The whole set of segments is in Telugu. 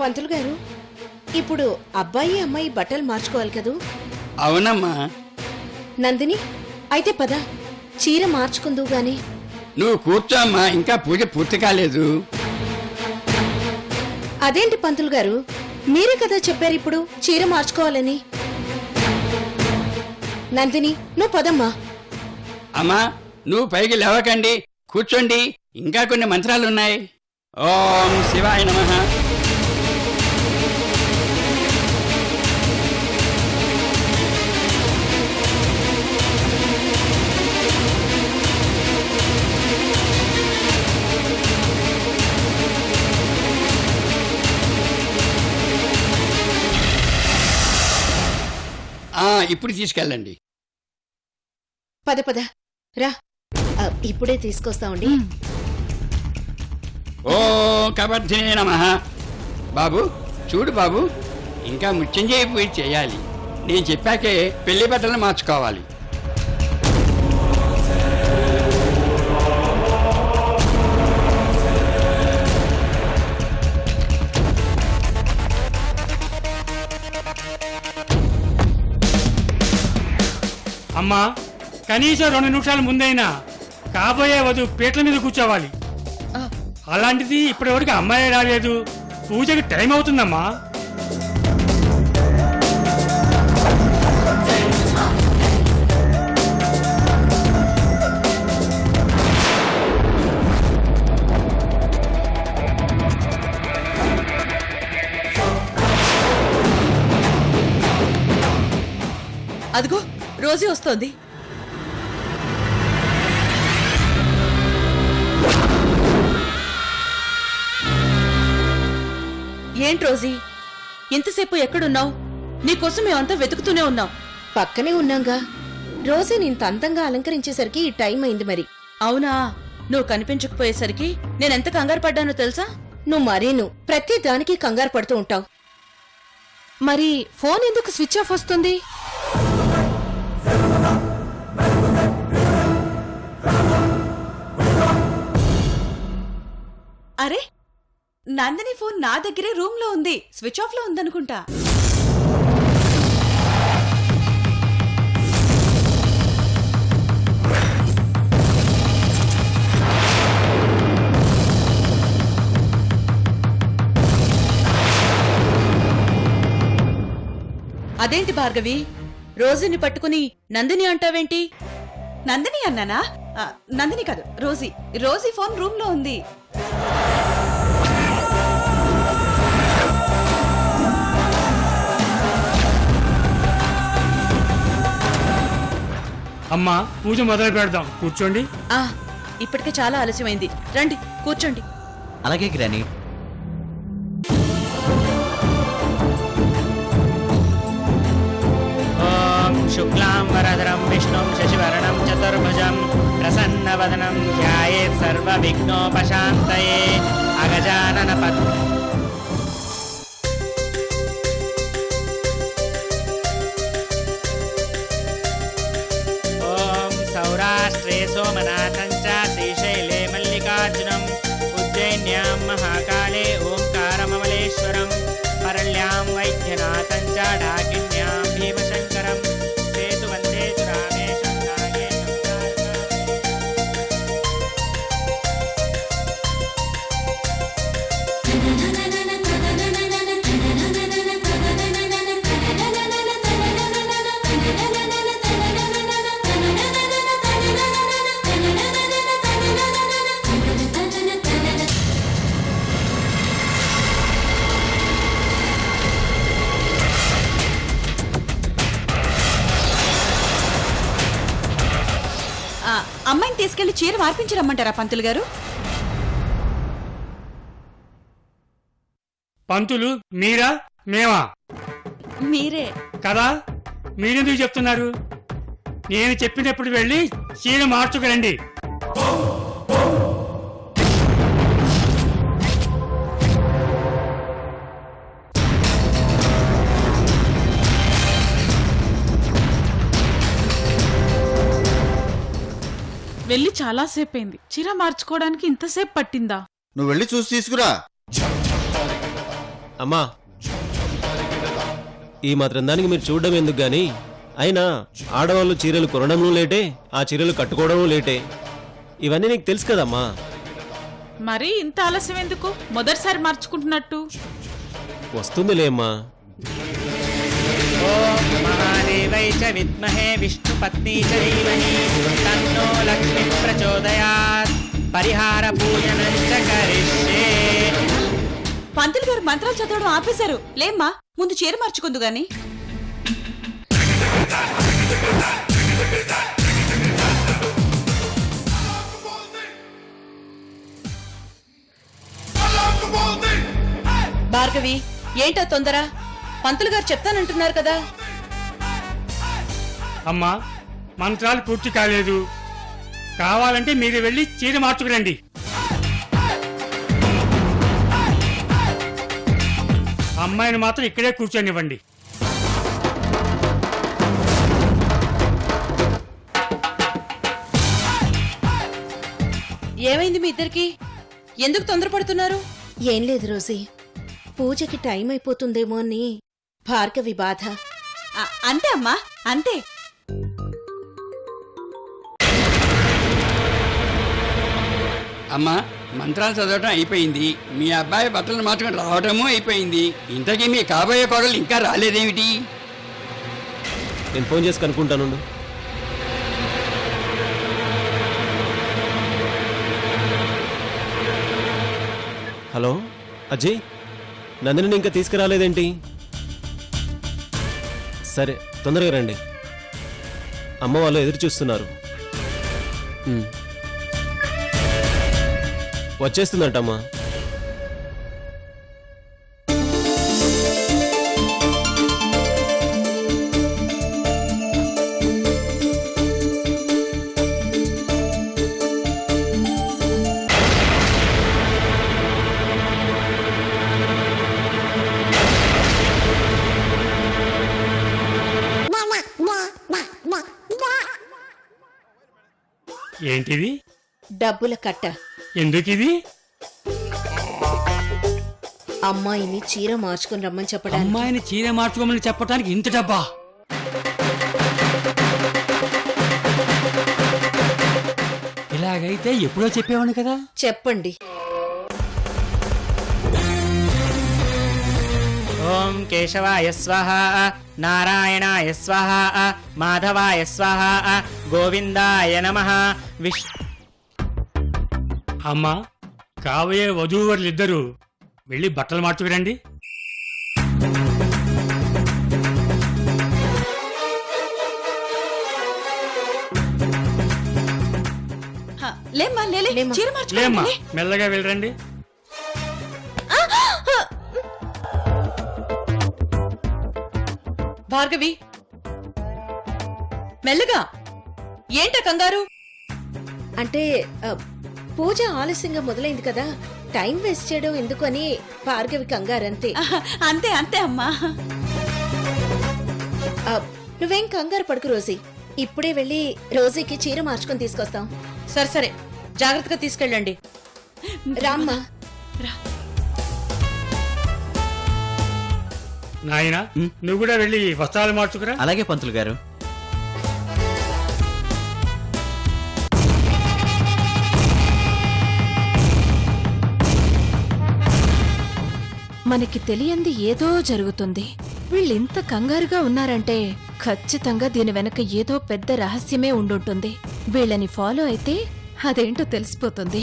పంతులు గారు, ఇప్పుడు అబ్బాయి అమ్మాయి బట్టలు మార్చుకోవాలి కదూ? అవునమ్మా. నందిని, అయితే పద, చీర మార్చుకుందువు గాని. నువ్వు కూర్చో అమ్మా, ఇంకా పూజ పూర్తి కాలేదు. అదేంటి పంతులు గారు, మీరే కదా చెప్పారు ఇప్పుడు చీర మార్చుకోవాలని. నందిని, నువ్వు పదమ్మా. అమ్మా, నువ్వు పైకి లేవకండి, కూర్చోండి, ఇంకా కొన్ని మంత్రాలున్నాయి. ఓం శివాయ నమః. ఇప్పుడు తీసుకెళ్ళండి. పద పద రా, ఇప్పుడే తీసుకొస్తామండి. ఓ కబర్ధినే నమః. బాబు చూడు బాబు, ఇంకా మృత్యుంజయ పూజ చేయాలి. నేను చెప్పాకే పెళ్లి బట్టలు మార్చుకోవాలి. అమ్మా, కనీసం 2 నిమిషాల ముందైనా కాబోయే వధువు పీటల మీద కూర్చోవాలి. అలాంటిది ఇప్పటివరకు అమ్మాయి రాలేదు, పూజకి టైం అవుతుందమ్మా. అదిగో రోజీ వస్తోంది. ఏంటి రోజీ, ఇంతసేపు ఎక్కడున్నావు? నీకోసం మేమంతా వెతుకుతూనే ఉన్నాం. పక్కనే ఉన్నాంగా. రోజే నేను అందంగా అలంకరించేసరికి ఈ టైం అయింది మరి. అవునా, నువ్వు కనిపించకపోయేసరికి నేనెంత కంగారు పడ్డానో తెలుసా? నువ్వు మరేను ప్రతి దానికి కంగారు పడుతూ ఉంటావు. మరి ఫోన్ ఎందుకు స్విచ్ ఆఫ్ వస్తుంది? అరే, నందిని ఫోన్ నా దగ్గరే రూమ్ లో ఉంది, స్విచ్ ఆఫ్ లో ఉందనుకుంటా. అదేంటి భార్గవి, రోజీని పట్టుకుని నందిని అంటావేంటి? నందిని అన్నానా? నందిని కాదు, రోజీ. రోజీ ఫోన్ రూమ్ లో ఉంది. అమ్మా, పూజ మొదలు పెడదాం, కూర్చోండి. ఇప్పటికే చాలా ఆలస్యమైంది, రండి కూర్చోండి. అలాగే గ్రాని. ఓం శుక్లాం వరదరం విష్ణుం శశివర్ణం చతుర్భుజం ప్రసన్నవదనం ధ్యాయేత్ సర్వవిఘ్నోపశాంతయే. అగజానన పద్మ. ఓం సౌరాష్ట్రే సోమనాథం చ శ్రీశైలే మల్లికార్జునం ఉజ్జయిన్యాం మహాకాళే ఓంకారమమలేశ్వరం పరళ్యాం వైద్యనాథం చ డాకిన్యాం భీమశంకరం సేతువందేతు రామేశం నాగేశం. అమ్మాయిని తీసుకెళ్లి చీర మార్పించి రమ్మంటారా పంతులు గారు? పంతులు మీరా మేమా? మీరే కదా, మీరెందుకు చెప్తున్నారు? నేను చెప్పినప్పుడు వెళ్ళి చీర మార్చుకురండి. వెళ్ళి చాలాసేపు అయింది, చీర మార్చుకోవడానికి ఇంతసేపు పట్టిందా? నువ్వు వెళ్ళి చూసి తీసుకురా. అమ్మా, ఈ మాత్రం దానికి మీరు చూడడం ఎందుకు గాని, అయినా ఆడవాళ్ళు చీరలు కొనడం లేటే, ఆ చీరలు కట్టుకోవడం లేటే. ఇవన్నీ నీకు తెలుసు కదమ్మా. మరి ఇంత ఆలస్యం ఎందుకు? మొదటిసారి మార్చుకుంటున్నట్టు. వస్తుందిలే అమ్మా. ఓం మహాదేవై చ విద్మహే విష్ణుపత్ని చ ధీమహి తన్నో లక్ష్మీ ప్రచోదయాత్. పరిహార పూజనం చ కరిష్యే. పంతులు గారు మంత్రాలు చదవడం ఆపేశారు. లేమ్మా, ముందు చీర మార్చుకుందు గాని. భార్గవి, ఏంటా తొందర? పంతులు గారు చెప్తానంటున్నారు కదా. అమ్మా, మంత్రాలు పూర్తి కాలేదు. కావాలంటే మీరు వెళ్ళి చీర మార్చుకురండి. అమ్మాయిని మాత్రం ఇక్కడే కూర్చొనివ్వండి. ఏమైంది మీ ఇద్దరికి? ఎందుకు తొందరపడుతున్నారు? ఏం లేదు రోజీ, పూజకి టైం అయిపోతుందేమో అని భార్గవి బాధ. అంతే అమ్మా, అంతే. అమ్మా, మంత్రాలు చదవటం అయిపోయింది. మీ అబ్బాయి బట్టలు మార్చుకొని రావటము అయిపోయింది. ఇంతకీ మీ కాబోయే కోడలు ఇంకా రాలేదేమిటి? నేను ఫోన్ చేసి కనుక్కుంటాను. హలో అజయ్, నందిని ఇంకా తీసుకురాలేదేంటి? సరే, తొందరగా రండి. అమ్మ వాళ్ళు ఎదురు చూస్తున్నారు. వచ్చేస్తుందంటమ్మా. ఏంటిది? డబ్బుల కట్ట. ఎందుకిది? అమ్మాయిని చీర మార్చుకుని రమ్మని చెప్పడానికి. అమ్మాయిని చీర మార్చుకోమని చెప్పడానికి ఇంత డబ్బా? ఇలాగైతే ఎప్పుడో చెప్పేవాడిని కదా. చెప్పండి. ఓం కేశవాయ స్వాహ, నారాయణాయ స్వాహ, మాధవాయ స్వాహ, గోవిందాయ నమః. అమ్మా, కాబోయే వధూవరులిద్దరూ వెళ్ళి బట్టలు మార్చుకురండి. లేమ్మా, లేలే, చీర లేమ్మా, మార్చుకోండి. మెల్లగా వెళ్ళరండి. భార్గవి, మెల్లగా. ఏంట కంగారు? అంటే పూజ ఆలస్యంగా మొదలైంది కదా, టైం వేస్ట్ చేయడం ఎందుకు అని భార్గవి కంగారంతే. అంతే అంతే అమ్మా. నువ్వేం కంగారు పడుకు రోజీ, ఇప్పుడే వెళ్ళి రోజీకి చీర మార్చుకొని తీసుకొస్తాం. సరే సరే, జాగ్రత్తగా తీసుకెళ్ళండి. రామ్మా. నాయనా, నువ్వు కూడా వెళ్ళి వస్త్రాలు మార్చుకురా. అలాగే పంతులు గారు. మనకి తెలియంది ఏదో జరుగుతుంది. వీళ్ళింత కంగారుగా ఉన్నారంటే ఖచ్చితంగా దీని వెనక ఏదో పెద్ద రహస్యమే ఉండుంటుంది. వీళ్ళని ఫాలో అయితే అదేంటో తెలిసిపోతుంది.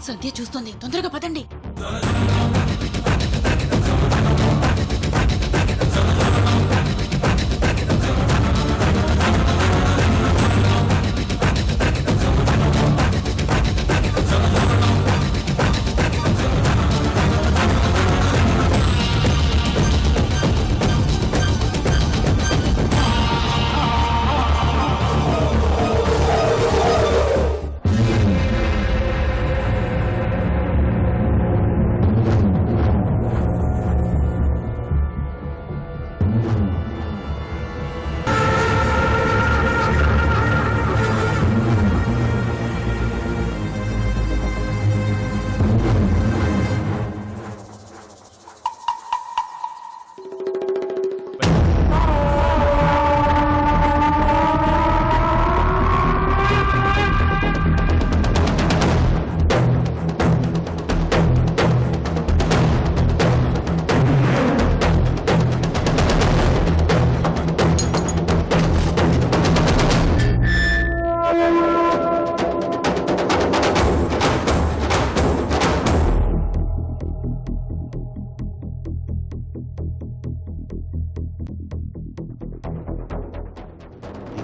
సంధ్య చూస్తోంది, తొందరగా పదండి.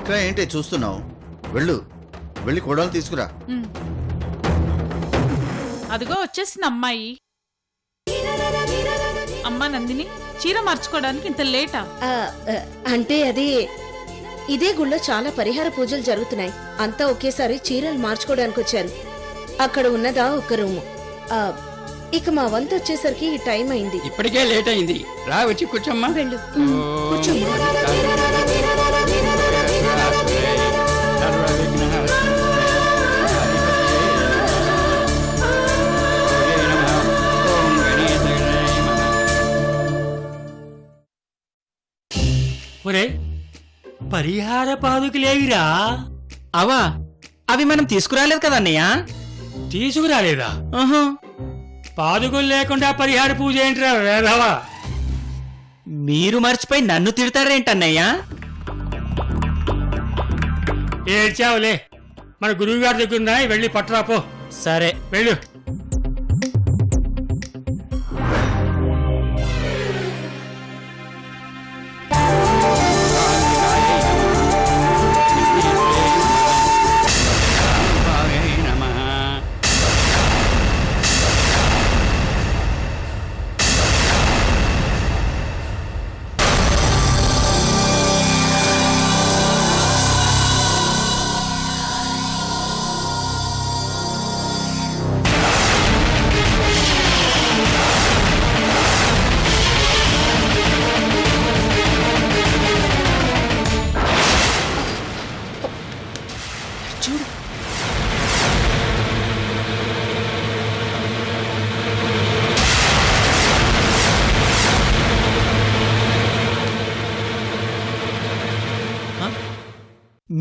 ఇంకా ఏంటి చూస్తున్నావు? వెళ్ళి కోడలు తీసుకురా. అదిగో వచ్చేసింది అమ్మాయి. అమ్మా నందిని, చీర మార్చుకోవడానికి ఇంత లేటా? ఆ, అంటే అది ఇదే గుళ్ళో చాలా పరిహార పూజలు జరుగుతున్నాయి. అంతా ఒకేసారి చీరలు మార్చుకోవడానికి వచ్చారు. అక్కడ ఉన్నదా ఒక రూము. ఇక మా వంతు వచ్చేసరికి ఈ టైం అయింది. ఇప్పటికే లేట్ అయింది. రా వచ్చి కూర్చోమ్మా. వెళ్ళు. ఓం కూర్చోమ్మా. ఒరే పరిహార పాదుకులేవిరా? అవా అవి మనం తీసుకురాలేదు కదా అన్నయ్య. తీసుకురాలేదా? ఆహా. పాదుకులు లేకుండా పరిహార పూజ ఏంట్రా వేధవా? మీరు మర్చిపోయి నన్ను తిడతారేంటన్నయ్యా? ఏడ్చావులే, మన గురువు గారి దగ్గర ఉన్నాయి, వెళ్ళి పట్టరాపో. సరే వెళ్ళు.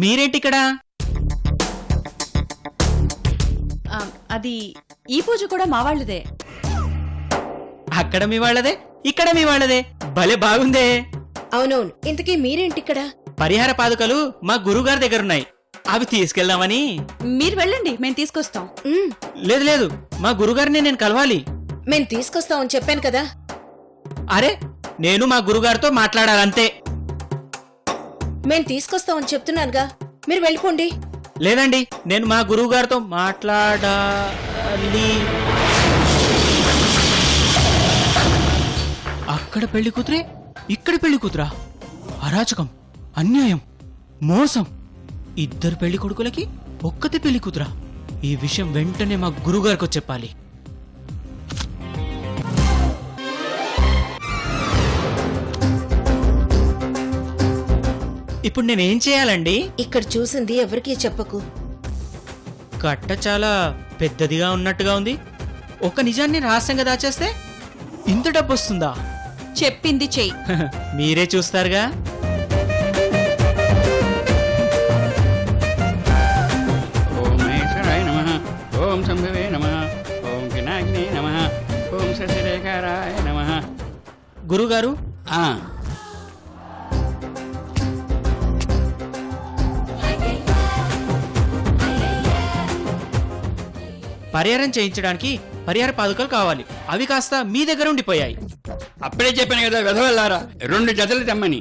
మీరేంటి ఇక్కడ? అది ఈ పూజ కూడా మా వాళ్ళదే. అక్కడ మీ వాళ్ళదే, ఇక్కడ మీ వాళ్ళదే. భలే బాగుందే. అవునవును. ఇంతకీ మీరేంటి ఇక్కడ? పరిహార పాదుకలు మా గురువుగారి దగ్గరున్నాయి, అవి తీసుకెళ్దామని. మీరు వెళ్ళండి, మేము తీసుకొస్తాం. లేదు లేదు, మా గురుగారిని నేను కలవాలి. మేం తీసుకొస్తామని చెప్పాను కదా. అరే, నేను మా గురుగారితో మాట్లాడాలంతే. మేం తీసుకొస్తామని చెప్తున్నానుగా, మీరు వెళ్ళిపోండి. లేదండి, నేను మా గురువు గారితో మాట్లాడాలి. అక్కడ పెళ్లి కూతురే, ఇక్కడ పెళ్లి కూతురా? అరాచకం, అన్యాయం, మోసం. ఇద్దరు పెళ్లి కొడుకులకి ఒక్కతే పెళ్లి కూతురా? ఈ విషయం వెంటనే మా గురువు గారికి చెప్పాలి. ఇప్పుడు నేనేం చేయాలండి? ఇక్కడ చూసింది ఎవరికీ చెప్పకు. కట్ట చాలా పెద్దదిగా ఉన్నట్టుగా ఉంది. ఒక నిజాన్ని రహస్యంగా దాచేస్తే ఇంత డబ్బు వస్తుందా? చెప్పింది చెయ్యి. మీరే చూస్తారుగా. ఓం మహేశ్వరాయ నమః. ఓం శంభవే నమః. ఓం పినాకినే నమః. ఓం శశిరేఖారాయ నమః. గురుగారు, ఆ, పరిహారం చేయించడానికి పరిహార పాదుకలు కావాలి. అవి కాస్త మీ దగ్గర ఉండిపోయాయి. అప్పుడే చెప్పాను కదా వెధవల్లారా, 2 జతలు తెమ్మని.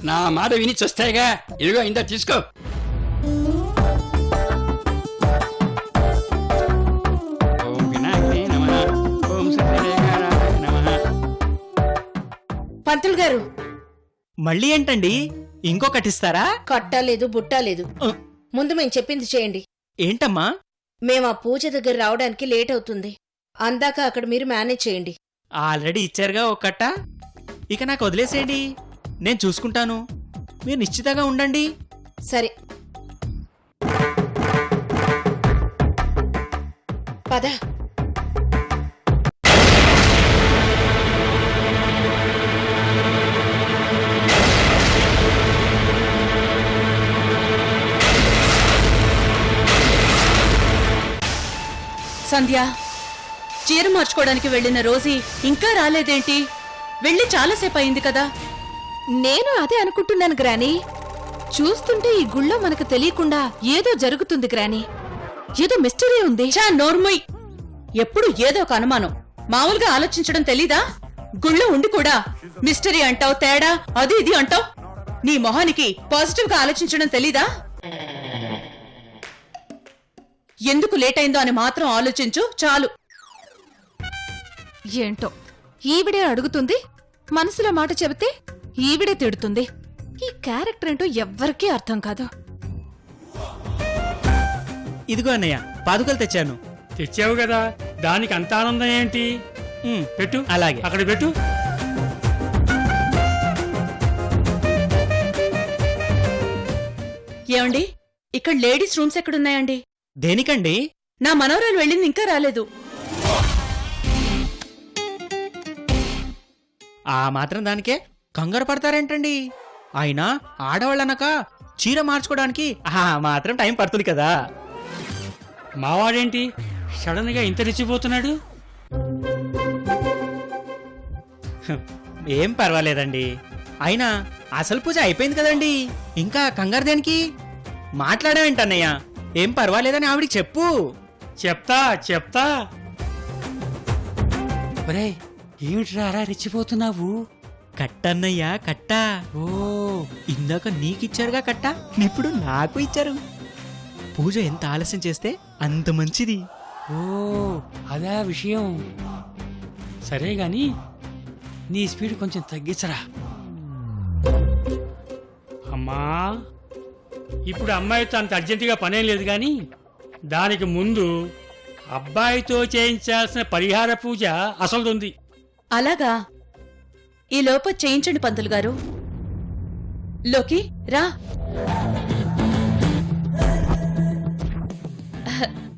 నా మాట విని చూస్తాయిగా. ఇదిగో ఇంత తీసుకో. ఓం వినాయకే నమః. ఓం శశిరేఖారాయ నమః. పంతులు గారు, మళ్ళీ ఏంటండి, ఇంకొకటిస్తారా? కట్టలేదు బుట్టలేదు. ముందు మేం చెప్పింది చేయండి. ఏంటమ్మా? మేం ఆ పూజ దగ్గర రావడానికి లేట్ అవుతుంది. అందాక అక్కడ మీరు మేనేజ్ చేయండి. ఆల్రెడీ ఇచ్చారుగా ఒక కట్ట, ఇక నాకు వదిలేసేయండి, నేను చూసుకుంటాను. మీరు నిశ్చితంగా ఉండండి. సరే పద. సంధ్య, చీర మార్చుకోవడానికి వెళ్ళిన రోజీ ఇంకా రాలేదేంటి? వెళ్ళి చాలాసేపు అయింది కదా. నేను అదే అనుకుంటున్నాను గ్రాని. చూస్తుంటే ఈ గుళ్ళో మనకు తెలియకుండా ఏదో జరుగుతుంది గ్రాని. ఏదో మిస్టరీ ఉంది. చా నోర్మొయ్. ఎప్పుడు ఏదో ఒక అనుమానం. మామూలుగా ఆలోచించడం తెలీదా? గుళ్ళో ఉండి కూడా మిస్టరీ అంటావు, తేడా అది ఇది అంటావు. నీ మొహానికి పాజిటివ్ గా ఆలోచించడం తెలీదా? ఎందుకు లేట్ అయిందో అని మాత్రం ఆలోచించు చాలు. ఏంటో ఈవిడే అడుగుతుంది, మనసులో మాట చెబితే ఈవిడే తిడుతుంది. ఈ క్యారెక్టర్ ఏంటో ఎవ్వరికీ అర్థం కాదు. ఇదిగో అన్నయ్య, పాదుకలు తెచ్చాను. తెచ్చావు కదా, దానికి అంత ఆనందం ఏంటి? పెట్టు, అలాగే. అక్కడ పెట్టు. ఏమండి, ఇక్కడ లేడీస్ రూమ్స్ ఎక్కడున్నాయండి? దేనికండి? నా మనవరాలు వెళ్ళింది ఇంకా రాలేదు. ఆ మాత్రం దానికే కంగారు పడతారేంటండి? అయినా ఆడవాళ్ళనక చీర మార్చుకోవడానికి ఆ మాత్రం టైం పడుతుంది కదా. మావాడేంటి సడన్ గా ఇంత రెచ్చిపోతున్నాడు? ఏం పర్వాలేదండి. అయినా అసలు పూజ అయిపోయింది కదండి, ఇంకా కంగారు దేనికి? మాట్లాడమేంటన్నయ్య? ఏం పర్వాలేదని ఆవిడికి చెప్పు. చెప్తా. ఒరేయ్, ఏమిట్రా అలా రెచ్చిపోతున్నావు? కట్టన్నయ్యా, కట్ట. ఓ, ఇందాక నీకిచ్చారుగా కట్ట, ఇప్పుడు నాకు ఇచ్చారు. పూజ ఎంత ఆలస్యం చేస్తే అంత మంచిది. ఓ, అదా విషయం. సరే గాని నీ స్పీడ్ కొంచెం తగ్గించరా. అమ్మా, ఇప్పుడు అమ్మాయితో అంత అర్జెంటుగా పనేం లేదు గాని దానికి ముందు అబ్బాయితో చేయించాల్సిన పరిహార పూజ అసలుంది. అలాగా, ఈ లోపు చేయించండి పంతులు గారు. లోకి రా.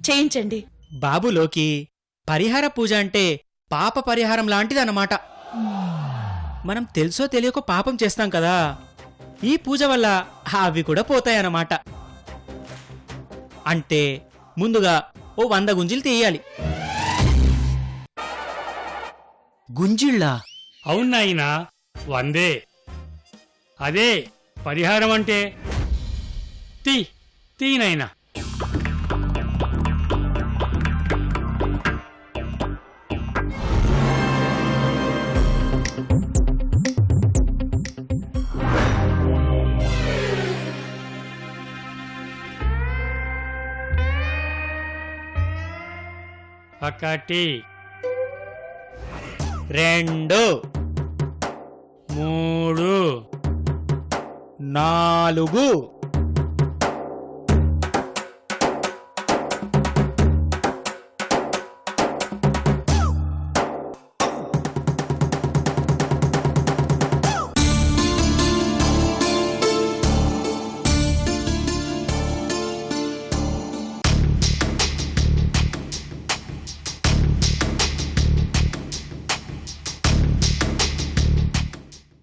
చేయించండి. బాబులోకి పరిహార పూజ అంటే పాప పరిహారం లాంటిదన్నమాట. మనం తెలుసో తెలియకో పాపం చేస్తాం కదా, ఈ పూజ వల్ల అవి కూడా పోతాయన్నమాట. అంటే ముందుగా ఓ 100 గుంజీలు తీయాలి. గుంజిళ్ళా? అవునాయినా, 100. అదే పరిహారం అంటే. తీనైనా. ఒకటి, 2, 3, 4.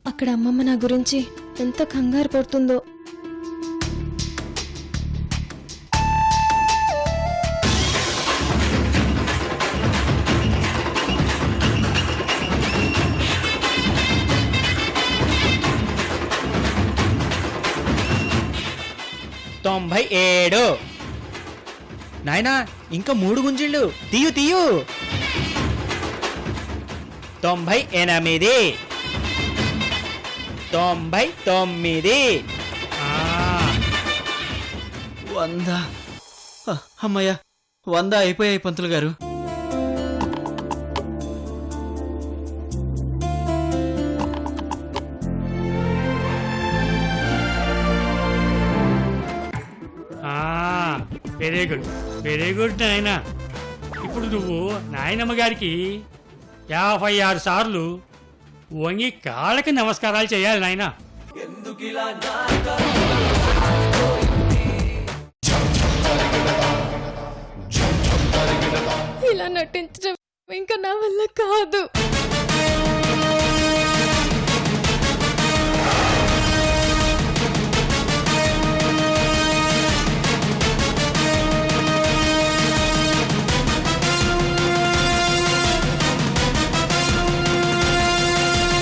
అక్కడ అమ్మమ్మ నా గురించి ఎంత కంగారు పడుతుందో. తొంభై 97. నాయనా, ఇంకా 3 గుంజిళ్ళు తీయు. 98, 99. 100. అమ్మయ్య, 100 అయిపోయాయి పంతులు గారు. వెరీ గుడ్ నాయనా. ఇప్పుడు నువ్వు నాయనమ్మ గారికి 56 సార్లు వంగి కాళ్ళకి నమస్కారాలు చేయాలి నాయనా. ఇలా నటించడం ఇంకా నా వల్ల కాదు.